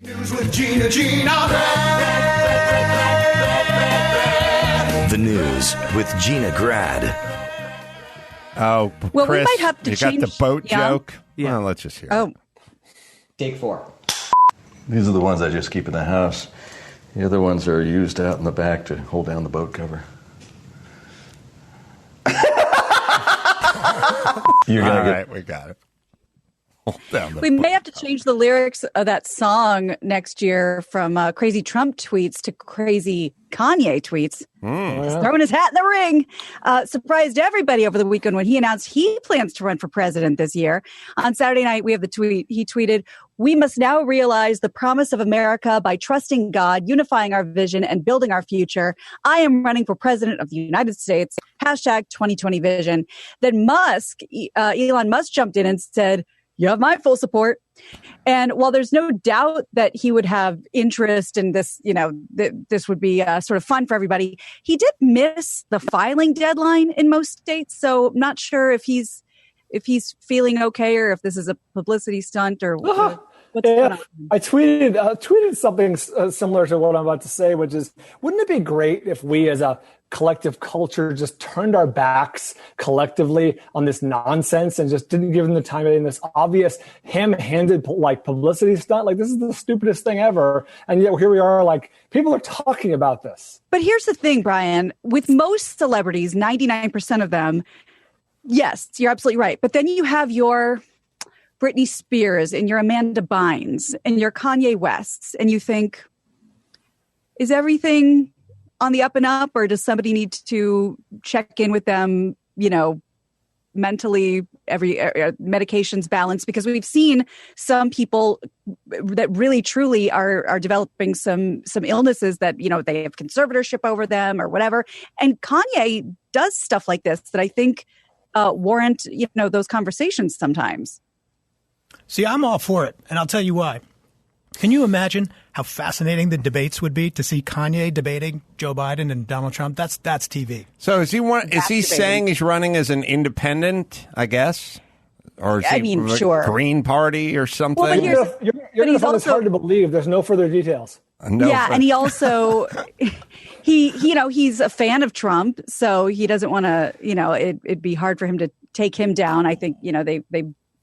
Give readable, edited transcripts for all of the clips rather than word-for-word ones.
News with Gina. The news with Gina Grad. Oh, well, Chris, we might have to change. Got the boat joke? Yeah. Well, let's just hear Oh. it. Take 4. These are the ones I just keep in the house. The other ones are used out in the back to hold down the boat cover. You're gonna All right, we got it. Hold down the We boat may have to cover. change the lyrics of that song next year from crazy Trump tweets to crazy Kanye tweets. He's throwing his hat in the ring. Surprised everybody over the weekend when he announced he plans to run for president this year. On Saturday night, we have the tweet. He tweeted, "We must now realize the promise of America by trusting God, unifying our vision, and building our future. I am running for president of the United States. Hashtag 2020 vision." Then Elon Musk jumped in and said, "You have my full support." And while there's no doubt that he would have interest in this, this would be sort of fun for everybody, he did miss the filing deadline in most states. So I'm not sure if he's feeling okay or if this is a publicity stunt or what's going on. I tweeted something similar to what I'm about to say, which is, wouldn't it be great if we as a collective culture just turned our backs collectively on this nonsense and just didn't give them the time in this obvious ham-handed publicity stunt? Like, this is the stupidest thing ever. And yet here we are, like, people are talking about this. But here's the thing, Brian, with most celebrities, 99% of them, yes, you're absolutely right. But then you have your Britney Spears and your Amanda Bynes and your Kanye Wests, and you think, is everything on the up and up, or does somebody need to check in with them, mentally, every medications balanced? Because we've seen some people that really truly are developing some illnesses that, they have conservatorship over them or whatever. And Kanye does stuff like this that I think warrant, those conversations sometimes. See, I'm all for it, and I'll tell you why. Can you imagine how fascinating the debates would be to see Kanye debating Joe Biden and Donald Trump? That's TV. So is he saying he's running as an independent, I guess? Or is sure. Green Party or something? Well, but You're going to find this hard to believe. There's no further details. And he also, he's a fan of Trump, so he doesn't want to, it'd be hard for him to take him down. I think, they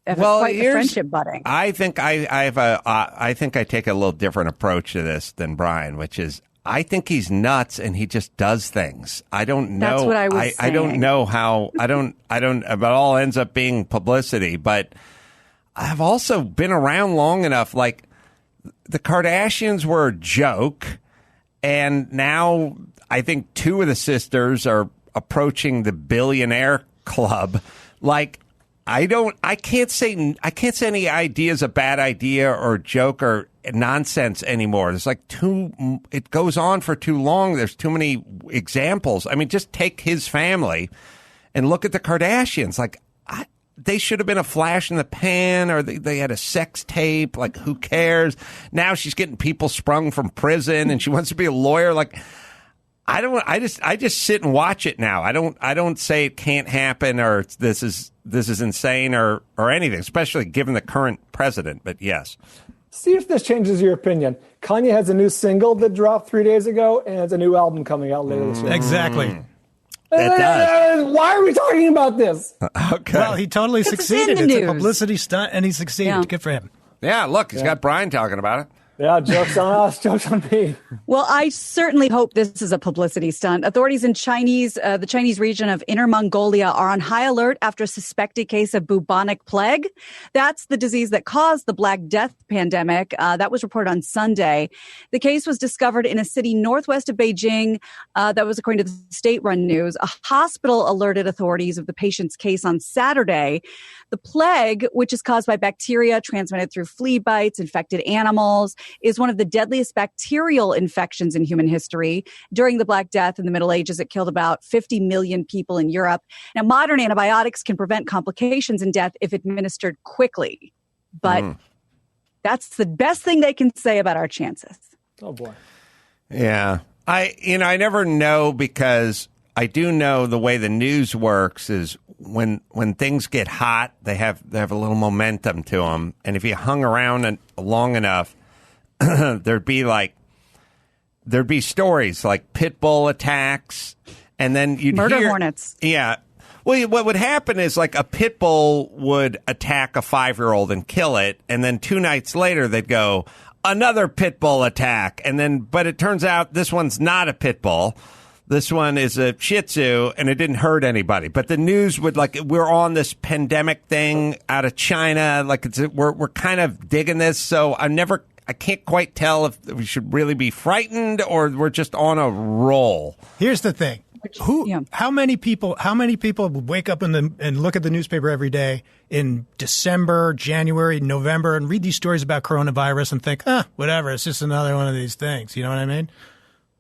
have quite the friendship budding. I think I think I take a little different approach to this than Brian, which is I think he's nuts and he just does things. I don't know. That's what I was saying. I don't know how. I don't. It all ends up being publicity. But I've also been around long enough. Like the Kardashians were a joke, and now I think 2 of the sisters are approaching the billionaire club. Like. I can't say any idea is a bad idea or joke or nonsense anymore. There's it goes on for too long. There's too many examples. I mean, just take his family and look at the Kardashians. They should have been a flash in the pan, or they had a sex tape. Like, who cares? Now she's getting people sprung from prison and she wants to be a lawyer. Like, I just sit and watch it now. I don't say it can't happen or this is insane or anything, especially given the current president. But yes. See if this changes your opinion. Kanye has a new single that dropped 3 days ago, and has a new album coming out later this year. Exactly. It does. Why are we talking about this? Okay. Well, he totally succeeded. It's a publicity stunt, and he succeeded. Yeah. Good for him. Yeah, look, he's got Brian talking about it. Yeah, joke's on us, joke's on me. Well, I certainly hope this is a publicity stunt. Authorities in the Chinese region of Inner Mongolia are on high alert after a suspected case of Bubonic Plague. That's the disease that caused the Black Death pandemic. That was reported on Sunday. The case was discovered in a city northwest of Beijing. That was according to the state-run news. A hospital alerted authorities of the patient's case on Saturday. The plague, which is caused by bacteria transmitted through flea bites, infected animals, is one of the deadliest bacterial infections in human history. During the Black Death in the Middle Ages, it killed about 50 million people in Europe. Now, modern antibiotics can prevent complications and death if administered quickly. But that's the best thing they can say about our chances. Oh, boy. Yeah. I never know, because I do know the way the news works is when things get hot, they have a little momentum to them. And if you hung around long enough, there'd be stories like pit bull attacks, and then you'd Murder hear hornets. Yeah. Well, what would happen is like a pit bull would attack a 5-year-old and kill it, and then 2 nights later they'd go another pit bull attack, but it turns out this one's not a pit bull. This one is a Shih Tzu, and it didn't hurt anybody. But the news would we're on this pandemic thing out of China. We're kind of digging this, so I can't quite tell if we should really be frightened or we're just on a roll. Here's the thing. How many people wake up and look at the newspaper every day in December, January, November and read these stories about coronavirus and think, whatever, it's just another one of these things. You know what I mean?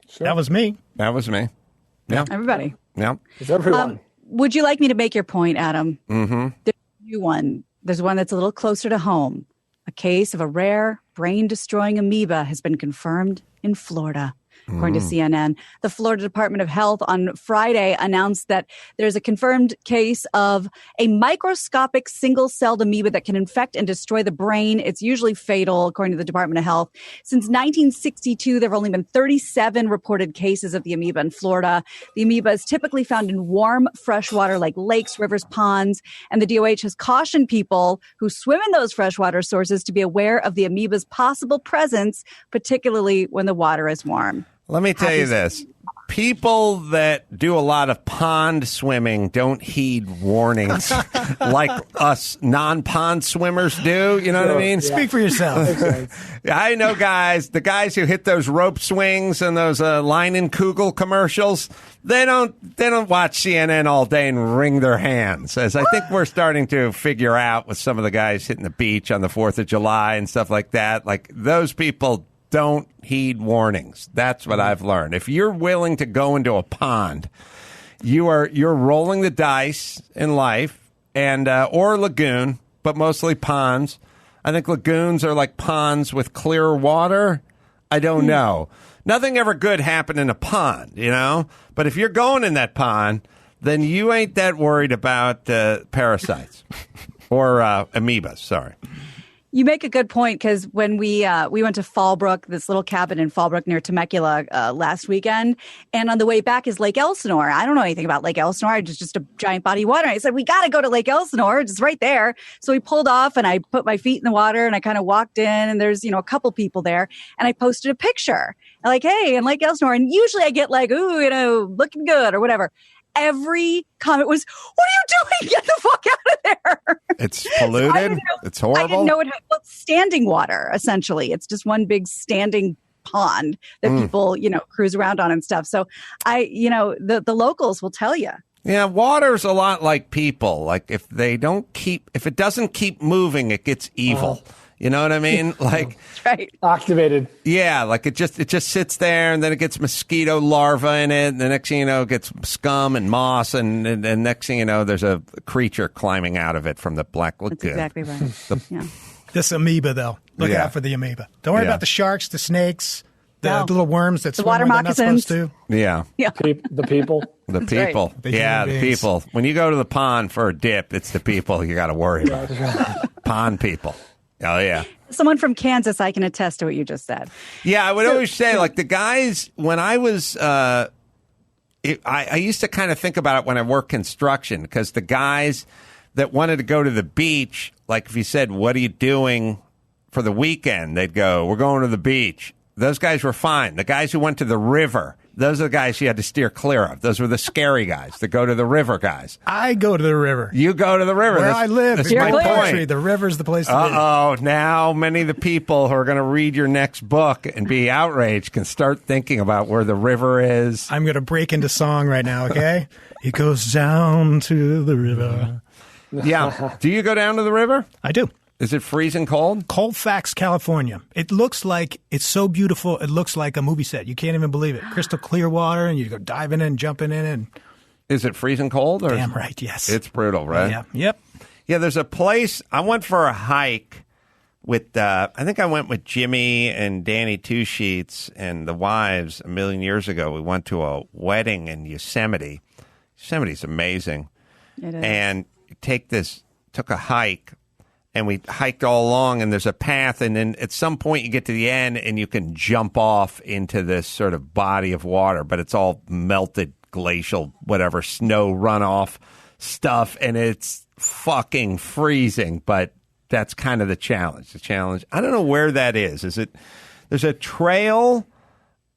Sure. That was me. Yeah. Everybody. Yeah. It's everyone. Would you like me to make your point, Adam? Mm-hmm. There's a new one. There's one that's a little closer to home. A case of a rare brain-destroying amoeba has been confirmed in Florida. According to CNN, the Florida Department of Health on Friday announced that there's a confirmed case of a microscopic single-celled amoeba that can infect and destroy the brain. It's usually fatal, according to the Department of Health. Since 1962, there have only been 37 reported cases of the amoeba in Florida. The amoeba is typically found in warm, fresh water like lakes, rivers, ponds, and the DOH has cautioned people who swim in those freshwater sources to be aware of the amoeba's possible presence, particularly when the water is warm. Let me tell you this. People that do a lot of pond swimming don't heed warnings like us non-pond swimmers do. You know what I mean? Yeah. Speak for yourself. I know the guys who hit those rope swings and those Leinenkugel commercials, they don't watch CNN all day and wring their hands. As I think we're starting to figure out with some of the guys hitting the beach on the 4th of July and stuff like that. Like those people don't heed warnings. That's what I've learned. If you're willing to go into a pond, you're rolling the dice in life, and or a lagoon, but mostly ponds. I think lagoons are like ponds with clear water. I don't know. Nothing ever good happened in a pond, you know? But if you're going in that pond, then you ain't that worried about parasites or amoebas, sorry. You make a good point because when we went to Fallbrook, this little cabin in Fallbrook near Temecula last weekend, and on the way back is Lake Elsinore. I don't know anything about Lake Elsinore. It's just a giant body of water. And I said, we got to go to Lake Elsinore. It's right there. So we pulled off and I put my feet in the water and I kind of walked in and there's, a couple people there and I posted a picture like, hey, in Lake Elsinore. And usually I get like, ooh, looking good or whatever. Every comment was, what are you doing? Get the fuck out of there. It's polluted. It's horrible. I didn't know it had standing water, essentially. It's just one big standing pond that people, cruise around on and stuff. So the locals will tell you. Yeah, water's a lot like people. Like if it doesn't keep moving, it gets evil. You know what I mean? Like that's right. Activated. Yeah, like it just sits there, and then it gets mosquito larvae in it, and the next thing you know, it gets scum and moss, and next thing you know, there's a creature climbing out of it from the Black Lagoon. That's exactly right. Yeah. This amoeba, though. Look out for the amoeba. Don't worry about the sharks, the snakes, the little worms that swim water where they're not supposed to. Yeah. The people. The people. Right. The people. When you go to the pond for a dip, it's the people you got to worry about. Pond people. Oh, yeah. Someone from Kansas, I can attest to what you just said. Yeah, I would always say, like, the guys, when I was, I used to kind of think about it when I worked construction, because the guys that wanted to go to the beach, like if you said, what are you doing for the weekend? They'd go, we're going to the beach. Those guys were fine. The guys who went to the river, those are the guys you had to steer clear of. Those were the scary guys, the go to the river guys. I go to the river. You go to the river. Where I live. That's It's my point. The river's the place to be. Uh-oh. Now many of the people who are going to read your next book and be outraged can start thinking about where the river is. I'm going to break into song right now, okay? It goes down to the river. Yeah. Do you go down to the river? I do. Is it freezing cold? Colfax, California. It looks like, it's so beautiful, it looks like a movie set. You can't even believe it. Crystal clear water, and you go diving in, jumping in. And is it freezing cold? Or damn right, yes. It's brutal, right? Yeah. Yep. Yeah, there's a place, I went for a hike with, I think I went with Jimmy and Danny Two Sheets and the wives a million years ago. We went to a wedding in Yosemite. Yosemite's amazing. It is. And took a hike. and we hiked all along, and there's a path, and then at some point you get to the end and you can jump off into this sort of body of water, but it's all melted glacial, whatever, snow runoff stuff, and it's fucking freezing, but that's kind of the challenge. I don't know where that is. There's a trail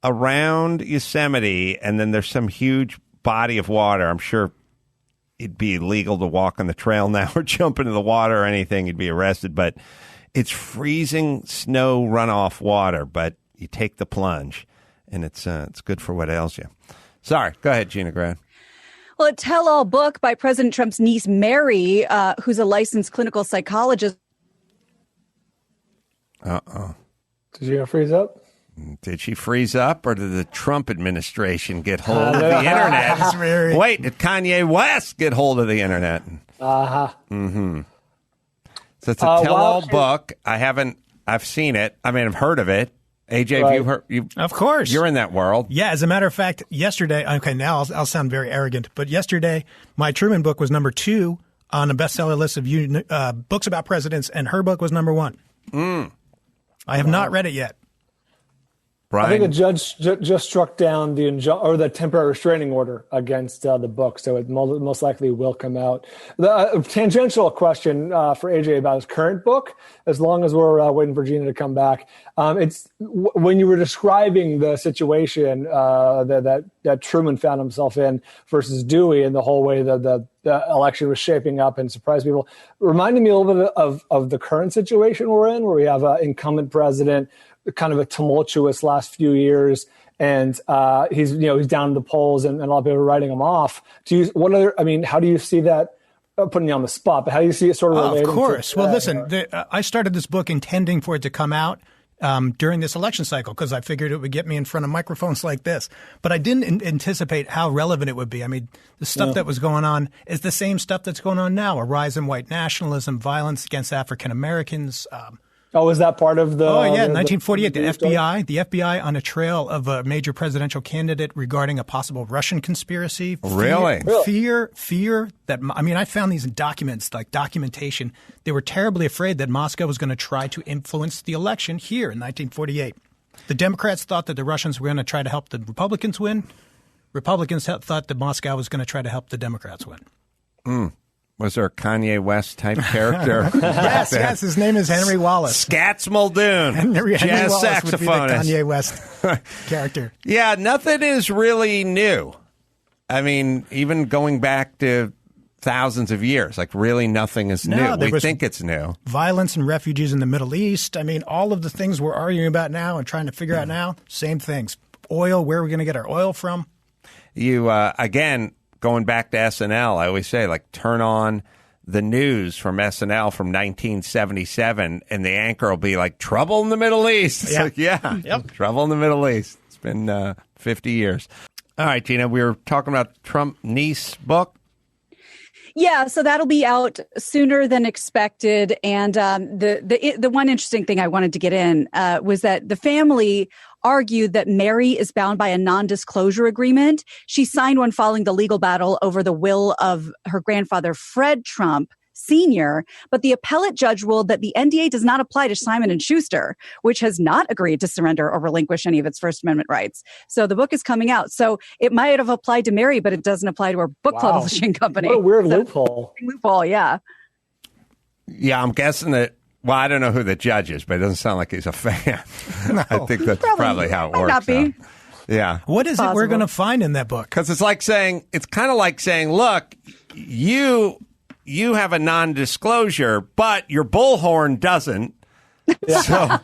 around Yosemite, and then there's some huge body of water. I'm sure it'd be illegal to walk on the trail now or jump into the water or anything. You'd be arrested. But it's freezing snow runoff water. But you take the plunge, and it's good for what ails you. Sorry. Go ahead, Gina Grad. Well, a tell-all book by President Trump's niece, Mary, who's a licensed clinical psychologist. Uh-oh. Did Gina freeze up? Did she freeze up, or did the Trump administration get hold of the internet? Wait, did Kanye West get hold of the internet? Uh-huh. Mm-hmm. So it's a tell-all book. I've seen it. I mean, I've heard of it. AJ, have you heard? Of course. You're in that world. Yeah, as a matter of fact, yesterday, okay, now I'll sound very arrogant, but yesterday, my Truman book was number 2 on a bestseller list of books about presidents, and her book was number 1. I have not read it yet. Brian? I think a judge just struck down the temporary restraining order against the book, so it most likely will come out. The tangential question for AJ about his current book, as long as we're waiting for Gina to come back, it's when you were describing the situation that Truman found himself in versus Dewey, and the whole way that the election was shaping up and surprised people, reminded me a little bit of the current situation we're in, where we have an incumbent president, kind of a tumultuous last few years, and he's down in the polls, and a lot of people are writing him off. How do you see that? Putting you on the spot, but how do you see it sort of related? Of course. Well, listen, I started this book intending for it to come out during this election cycle because I figured it would get me in front of microphones like this. But I didn't anticipate how relevant it would be. I mean, the stuff that was going on is the same stuff that's going on now: a rise in white nationalism, violence against African Americans. Is that part of the? Oh yeah, 1948, the FBI on a trail of a major presidential candidate regarding a possible Russian conspiracy. Really? Fear that, I mean, I found these documents, like documentation. They were terribly afraid that Moscow was going to try to influence the election here in 1948. The Democrats thought that the Russians were going to try to help the Republicans win. Republicans thought that Moscow was going to try to help the Democrats win. Was there a Kanye West type character? yes. His name is Henry Wallace. Scats Muldoon, Henry jazz Wallace saxophonist. Would be the Kanye West character. Yeah, nothing is really new. I mean, even going back to thousands of years, like really nothing is new. We think it's new. Violence and refugees in the Middle East. I mean, all of the things we're arguing about now and trying to figure out now, same things. Oil, where are we going to get our oil from? You, again, going back to SNL, I always say, like, turn on the news from SNL from 1977, and the anchor will be like, trouble in the Middle East. It's like, trouble in the Middle East. It's been 50 years. All right, Gina, we were talking about Trump niece book. Yeah, so that'll be out sooner than expected. And the one interesting thing I wanted to get in was that the family argued that Mary is bound by a non-disclosure agreement. She signed one following the legal battle over the will of her grandfather, Fred Trump Sr., but the appellate judge ruled that the NDA does not apply to Simon & Schuster, which has not agreed to surrender or relinquish any of its First Amendment rights. So the book is coming out. So it might have applied to Mary, but it doesn't apply to her book publishing company. What a weird loophole. Loophole, yeah. Yeah, I'm guessing that. Well, I don't know who the judge is, but it doesn't sound like he's a fan. No. I think that's probably how it works. Not be. Yeah. What is it we're going to find in that book? Because it's kind of like saying, look, you have a non-disclosure, but your bullhorn doesn't. So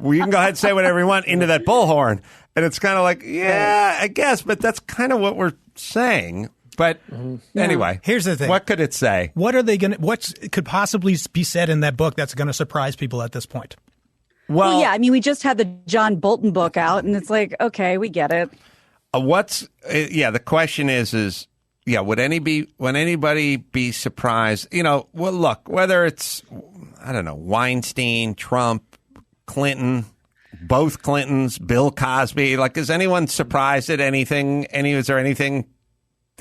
you can go ahead and say whatever you want into that bullhorn. And it's kind of like, yeah, I guess, but that's kind of what we're saying. But anyway, here's the thing. What could it say? What could possibly be said in that book that's going to surprise people at this point? Well, yeah, I mean, we just had the John Bolton book out, and it's like, okay, we get it. The question is, would anybody be surprised? Well, look, whether it's, I don't know, Weinstein, Trump, Clinton, both Clintons, Bill Cosby, like, is anyone surprised at anything? Is there anything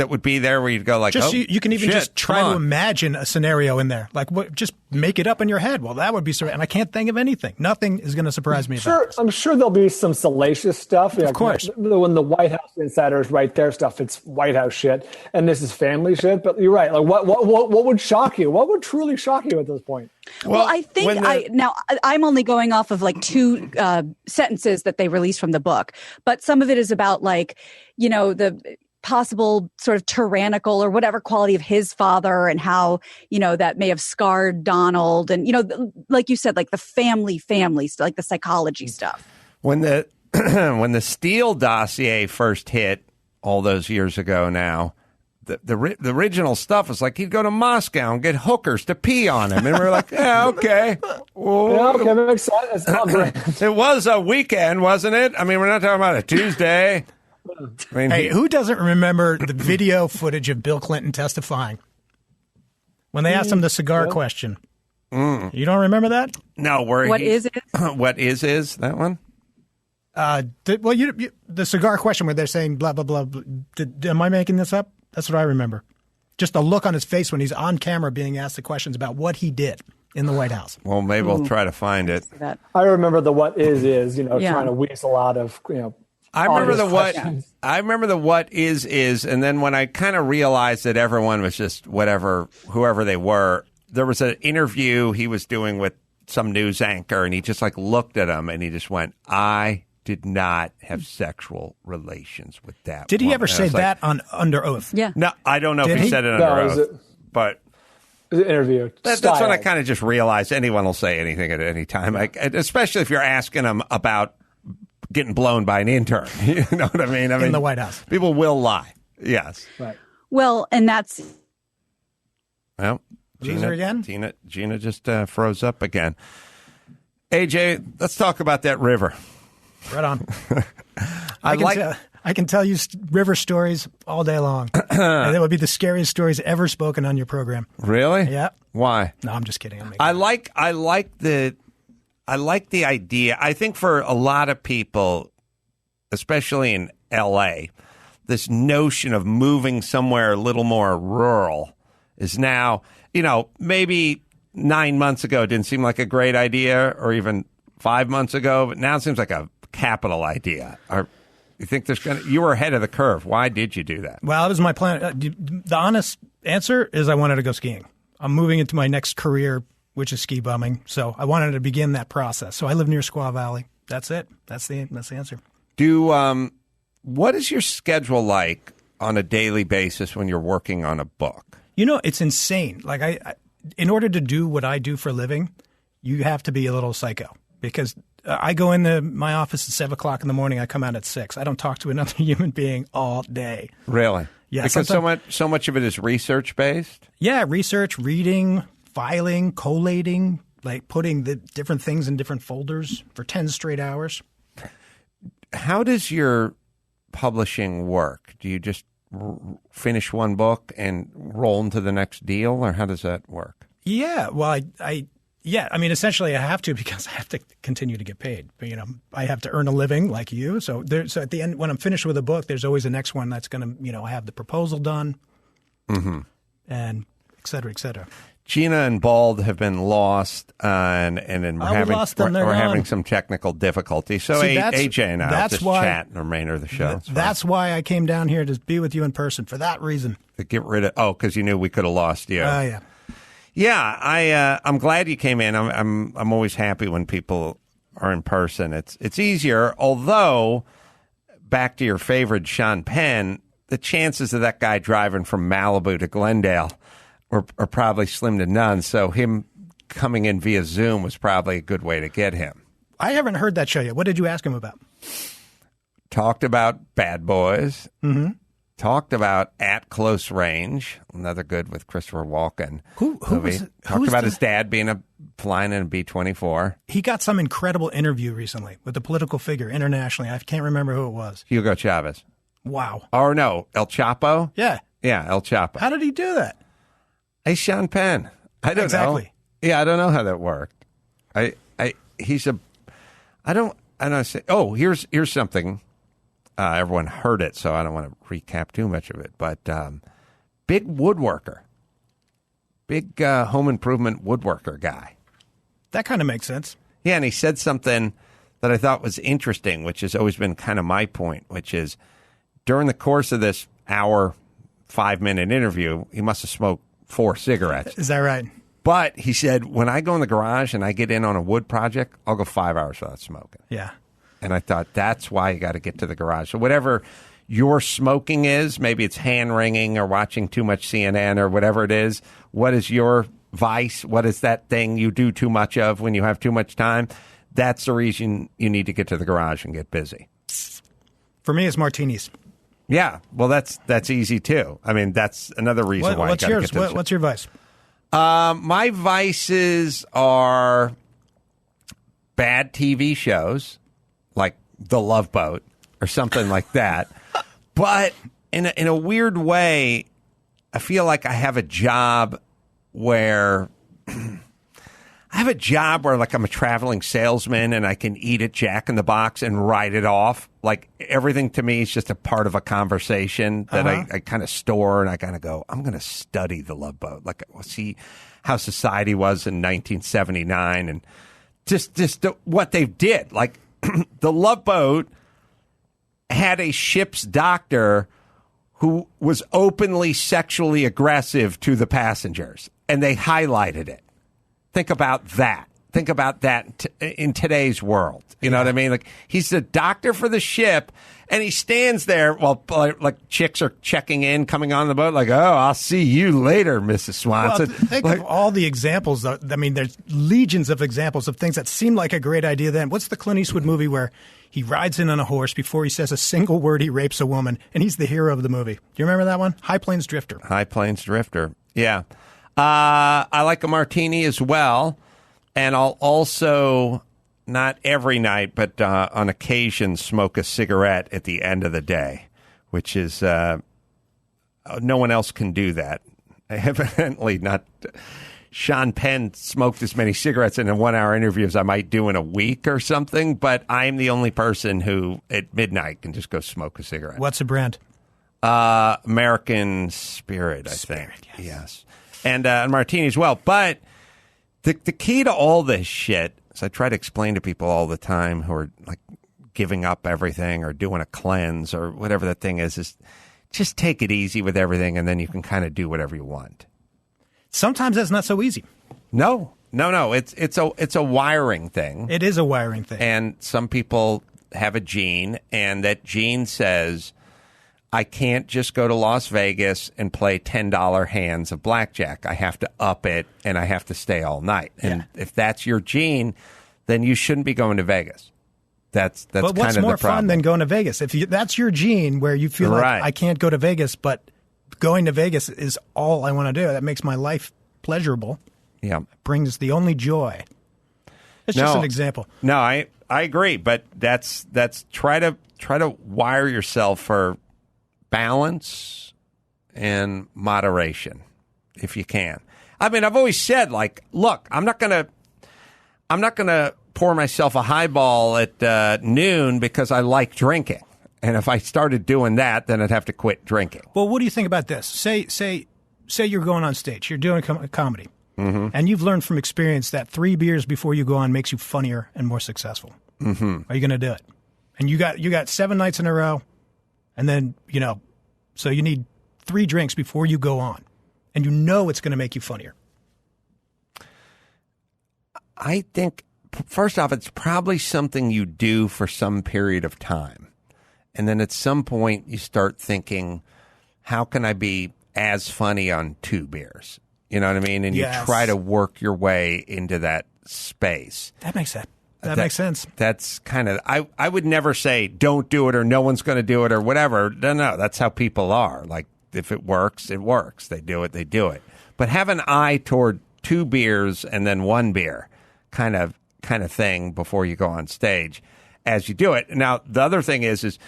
that would be there where you'd go like, just oh, you can even shit, just try to imagine a scenario in there. Like, just make it up in your head. Well, that would be, and I can't think of anything. Nothing is going to surprise me. About this. I'm sure there'll be some salacious stuff. Of course. When the White House insiders write their stuff, it's White House shit, and this is family shit. But you're right. Like, what would shock you? What would truly shock you at this point? Well, I think I'm only going off of like two sentences that they released from the book, but some of it is about like, the possible sort of tyrannical or whatever quality of his father and how, that may have scarred Donald. And, like you said, like the family, like the psychology stuff. When the when the Steele dossier first hit all those years ago now, the original stuff was like he'd go to Moscow and get hookers to pee on him. And we were like, yeah, okay. Well, yeah, okay, that makes sense. It's not great. It was a weekend, wasn't it? I mean, we're not talking about a Tuesday. I mean, hey, who doesn't remember the video footage of Bill Clinton testifying when they asked him the cigar question? You don't remember that? No. What is it? What is that one? The cigar question where they're saying blah, blah, blah. Am I making this up? That's what I remember. Just the look on his face when he's on camera being asked the questions about what he did in the White House. Well, maybe we'll try to find it. I remember the what is, trying to weasel out of, I remember the what is, and then when I kind of realized that everyone was just whoever they were, there was an interview he was doing with some news anchor, and he just like looked at him and he just went, I did not have sexual relations with that. Did he woman. ever say that under oath? Yeah. No, I don't know if he said it under oath, but it was an interview. That's when I kind of just realized anyone will say anything at any time, especially if you're asking them about getting blown by an intern. You know what I mean? In the White House. People will lie. Yes. Right. Well, and that's... Well, Gina just froze up again. AJ, let's talk about that river. Right on. I can tell you river stories all day long. And they would be the scariest stories ever spoken on your program. Really? Yeah. Why? No, I'm just kidding. I like the idea. I think for a lot of people, especially in L.A., this notion of moving somewhere a little more rural is now, maybe 9 months ago it didn't seem like a great idea, or even 5 months ago, but now it seems like a capital idea. You think you were ahead of the curve. Why did you do that? Well, it was my plan. The honest answer is I wanted to go skiing. I'm moving into my next career, which is ski bumming. So I wanted to begin that process. So I live near Squaw Valley. That's it. That's the answer. What is your schedule like on a daily basis when you're working on a book? It's insane. Like in order to do what I do for a living, you have to be a little psycho, because I go into my office at 7 o'clock in the morning. I come out at 6. I don't talk to another human being all day. Really? Yeah. Because so much of it is research based. Yeah, research, reading, filing, collating, like putting the different things in different folders for 10 straight hours. How does your publishing work? Do you just finish one book and roll into the next deal, or how does that work? Yeah, well, I mean, essentially I have to, because I have to continue to get paid. But, I have to earn a living like you. So at the end, when I'm finished with a book, there's always the next one that's going to, have the proposal done, and et cetera, et cetera. Gina and Bald have been lost, and we're having some technical difficulties. So AJ and I will just chat in the remainder of the show. That's why I came down here to be with you in person, for that reason. To get rid of because you knew we could have lost you. Yeah. Yeah, I'm glad you came in. I'm always happy when people are in person. It's easier. Although, back to your favorite Sean Penn, the chances of that guy driving from Malibu to Glendale are probably slim to none. So him coming in via Zoom was probably a good way to get him. I haven't heard that show yet. What did you ask him about? Talked about Bad Boys. Mm-hmm. Talked about At Close Range, another good with Christopher Walken. Talked about his dad flying in a B-24. He got some incredible interview recently with a political figure internationally. I can't remember who it was. Hugo Chavez. Wow. Or no, El Chapo? Yeah. Yeah, El Chapo. How did he do that? Hey, Sean Penn. I don't know. Yeah, I don't know how that worked. Here's something. everyone heard it, so I don't want to recap too much of it. But big woodworker, big home improvement woodworker guy. That kind of makes sense. Yeah, and he said something that I thought was interesting, which has always been kind of my point, which is during the course of this hour, 5-minute interview, he must have smoked 4 cigarettes. Is that right? But he said, when I go in the garage and I get in on a wood project, I'll go 5 hours without smoking. Yeah. And I thought, that's why you got to get to the garage. So whatever your smoking is, maybe it's hand-wringing or watching too much CNN or whatever it is, what is your vice? What is that thing you do too much of when you have too much time? That's the reason you need to get to the garage and get busy. For me, it's martinis. Yeah, well, that's easy too. I mean, that's another reason why. What's yours? What's your vice? My vices are bad TV shows, like The Love Boat or something like that. But in a weird way, I feel like I have a job where like I'm a traveling salesman and I can eat at Jack in the Box and write it off. Like everything to me is just a part of a conversation that I kind of store, and I kind of go, I'm going to study The Love Boat. Like, see how society was in 1979 and just what they did. Like The Love Boat had a ship's doctor who was openly sexually aggressive to the passengers, and they highlighted it. Think about that. Think about that in today's world. You know what I mean? Like, he's the doctor for the ship, and he stands there while like chicks are checking in, coming on the boat, like, oh, I'll see you later, Mrs. Swanson. Well, think of all the examples. I mean, there's legions of examples of things that seem like a great idea then. What's the Clint Eastwood movie where he rides in on a horse before he says a single word, he rapes a woman, and he's the hero of the movie? Do you remember that one? High Plains Drifter. High Plains Drifter, yeah. I like a martini as well, and I'll also, not every night, but on occasion, smoke a cigarette at the end of the day, which is no one else can do that. Evidently not. Sean Penn smoked as many cigarettes in a 1-hour interview as I might do in a week or something, but I'm the only person who at midnight can just go smoke a cigarette. What's the brand? American Spirit, I think. Yes. And martini as well. But the key to all this shit, as I try to explain to people all the time who are like giving up everything or doing a cleanse or whatever that thing is just take it easy with everything, and then you can kind of do whatever you want. Sometimes that's not so easy. No. It's a wiring thing. It is a wiring thing. And some people have a gene, and that gene says, I can't just go to Las Vegas and play $10 hands of blackjack. I have to up it, and I have to stay all night. And if that's your gene, then you shouldn't be going to Vegas. That's but kind of the problem. But what's more fun than going to Vegas? If that's your gene where you feel like I can't go to Vegas, but going to Vegas is all I want to do. That makes my life pleasurable. Yeah. It brings the only joy. It's just an example. No, I agree, but that's try to wire yourself for balance and moderation if you can. I mean, I've always said, like, look, I'm not gonna pour myself a highball at noon because I like drinking. And if I started doing that, then I'd have to quit drinking. Well, what do you think about this? Say you're going on stage, you're doing comedy, and you've learned from experience that 3 beers before you go on makes you funnier and more successful. Mm-hmm. Are you going to do it? And you got 7 nights in a row, and then so you need 3 drinks before you go on, and you know it's going to make you funnier. I think first off, it's probably something you do for some period of time. And then at some point, you start thinking, how can I be as funny on 2 beers? You know what I mean? And you try to work your way into that space. That makes sense. That makes sense. That's kind of, I would never say, don't do it or no one's going to do it or whatever. No, that's how people are. Like, if it works, it works. They do it. But have an eye toward 2 beers and then 1 beer kind of thing before you go on stage as you do it. Now, the other thing is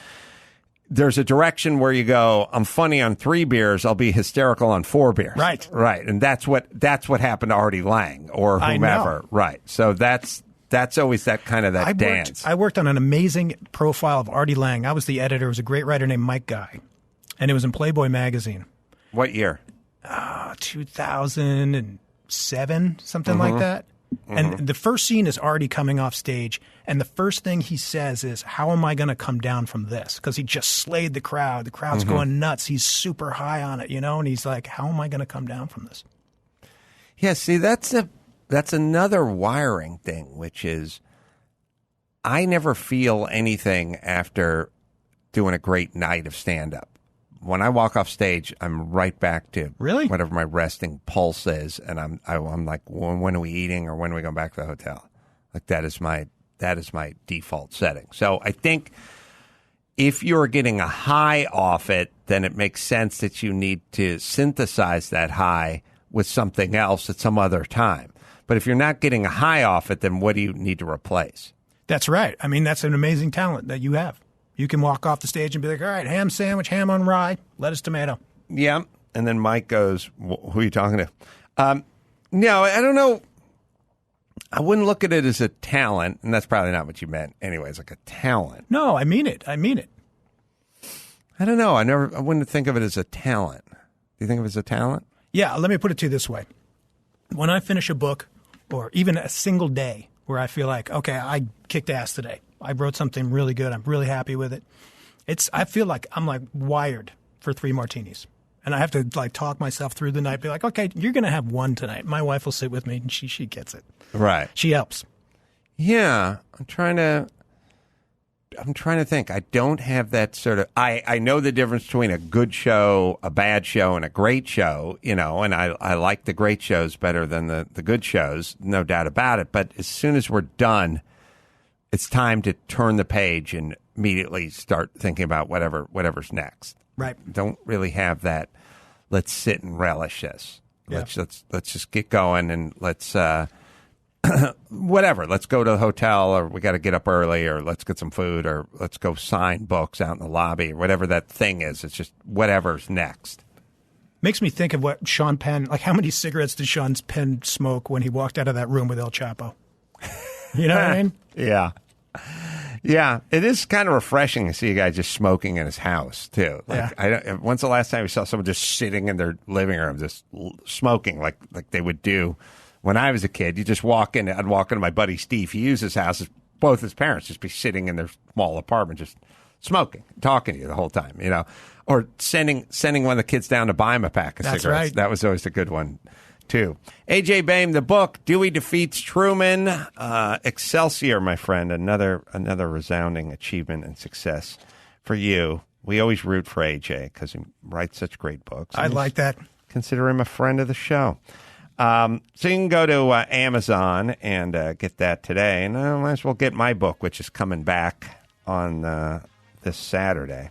there's a direction where you go, I'm funny on 3 beers, I'll be hysterical on 4 beers. Right. And that's what happened to Artie Lang or whomever. Right. So that's That's always that kind of dance. I worked on an amazing profile of Artie Lang. I was the editor. It was a great writer named Mike Guy, and it was in Playboy magazine. What year? 2007, something like that. And the first scene is Artie coming off stage, and the first thing he says is, "How am I going to come down from this?" Because he just slayed the crowd. The crowd's going nuts. He's super high on it, and he's like, "How am I going to come down from this?" Yeah, see, that's another wiring thing, which is I never feel anything after doing a great night of stand-up. When I walk off stage, I'm right back to whatever my resting pulse is, and I'm like, when are we eating, or when are we going back to the hotel? Like that is my default setting. So I think if you're getting a high off it, then it makes sense that you need to synthesize that high with something else at some other time. But if you're not getting a high off it, then what do you need to replace? That's right. I mean, that's an amazing talent that you have. You can walk off the stage and be like, all right, ham sandwich, ham on rye, lettuce, tomato. Yeah. And then Mike goes, who are you talking to? No, I don't know. I wouldn't look at it as a talent, and that's probably not what you meant anyways, like a talent. No, I mean it. I don't know. I wouldn't think of it as a talent. Do you think of it as a talent? Yeah, let me put it to you this way. When I finish a book, or even a single day where I feel like, okay, I kicked ass today. I wrote something really good. I'm really happy with it. I feel like I'm like wired for 3 martinis. And I have to like talk myself through the night, be like, okay, you're going to have 1 tonight. My wife will sit with me and she gets it. Right. She helps. Yeah. I'm trying to think. I don't have that sort of, I know the difference between a good show, a bad show, and a great show, and I like the great shows better than the good shows, no doubt about it. But as soon as we're done, it's time to turn the page and immediately start thinking about whatever's next. Right. Don't really have that. Let's sit and relish this. Yeah. Let's just get going and let's whatever. Let's go to the hotel, or we got to get up early, or let's get some food, or let's go sign books out in the lobby, or whatever that thing is. It's just whatever's next. Makes me think of what Sean Penn, like how many cigarettes did Sean Penn smoke when he walked out of that room with El Chapo? You know what I mean? Yeah. Yeah, it is kind of refreshing to see a guy just smoking in his house, too. Like, yeah. When's the last time you saw someone just sitting in their living room just smoking like they would do when I was a kid? You just walk in. I'd walk into my buddy Steve. He used his house. Both his parents just be sitting in their small apartment just smoking, talking to you the whole time, or sending one of the kids down to buy him a pack of cigarettes. Right. That was always a good one, too. A.J. Baim, the book, Dewey Defeats Truman. Excelsior, my friend. Another resounding achievement and success for you. We always root for A.J. because he writes such great books. I like that. Consider him a friend of the show. So you can go to Amazon and get that today. And I might as well get my book, which is coming back on this Saturday.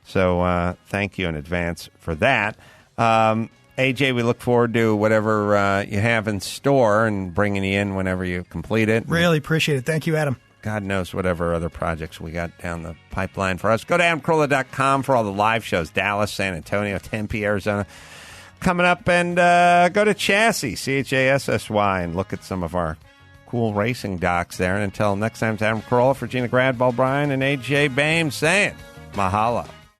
So thank you in advance for that. AJ, we look forward to whatever you have in store and bringing you in whenever you complete it. Really appreciate it. Thank you, Adam. God knows whatever other projects we got down the pipeline for us. Go to AdamCarolla.com for all the live shows. Dallas, San Antonio, Tempe, Arizona. Coming up, and go to Chassis, CHASSY, and look at some of our cool racing docs there. And until next time, it's Adam Carolla for Gina Grad, Bob Bryan, and AJ Baim saying mahalo.